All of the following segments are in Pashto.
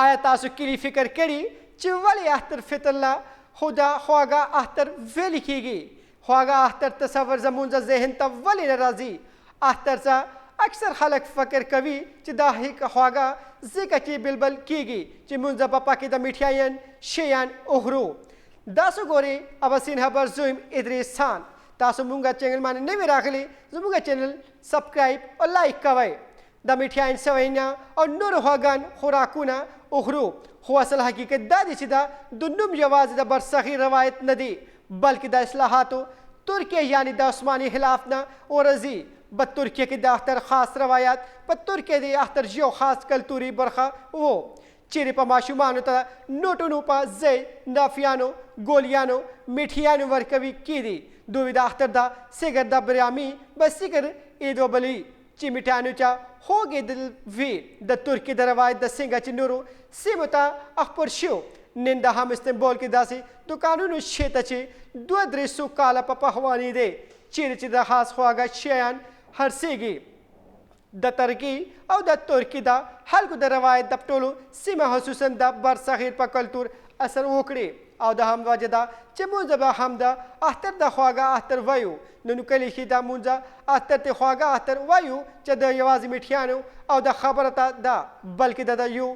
آیا تاسو کلی فکر کړي چې ولې اختر فطر له خدا خواږه اختر ویل کیږي؟ خواږه اختر تصور زمونږ ذهن ته ولې نه راځي؟ اختر څه اکثر خلک فکر کوي چې دا خواږه ځکه چې بلبل کیږي چې مونږ په پکې د میټھایان شیان اخرو. تاسو ګورئ اباسین خبر زویم ادریس خان. تاسو مونږه چینل باندې نوی راغلي زموږ چینل سبسکرایب او لایک کوئ. د میټھایان سوینا او نور خواږه خوراکونه اخرو. خو اصل حقیقت دا دی چې دا د نوم یوازې د برصغیر روایت نه دی بلکې د اصلاحاتو ترکیه یعنی د عثماني خلاف نه ورځي. په ترکیه کې د اختر خاص روایات په ترکیه د اختر یو خاص کلتوري برخه و چیرې په ماشومانو ته نوټونو په ځای نافیانو ګولیانو میټھیانو ورکوي کیدي. دوی د اختر د سیګر د بریامي به سیګر ایدو بلی چې میټھیانو چا خوږېدل وي. د ترکیې د روایت د څنګه چې نورو سیمو ته خپور شو. نن د هم استنبول کې داسې دوکانونو شته چې 200 کاله په پخواني دی چیرې چې د خاص خواږه شیان خرڅېږي. د ترکیې او د ترکیې د خلکو د روایت د ټولو سیمه خصوصا د برصغیر په کلتور اثر وکړي او د هم وجه ده چې مونږ به هم د اختر د خواږه اختر وایو. نو کلی کې د مونږ اختر ته خواږه اختر وایو چې د یوازې میټھیانو او د خبره ته ده بلکې د یو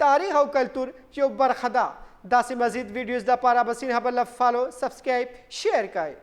تاریخ او کلتور یو برخه ده. داسې مزید ویډیوز لپاره اباسین خبر له فالو سبسکرایب شیر کړئ.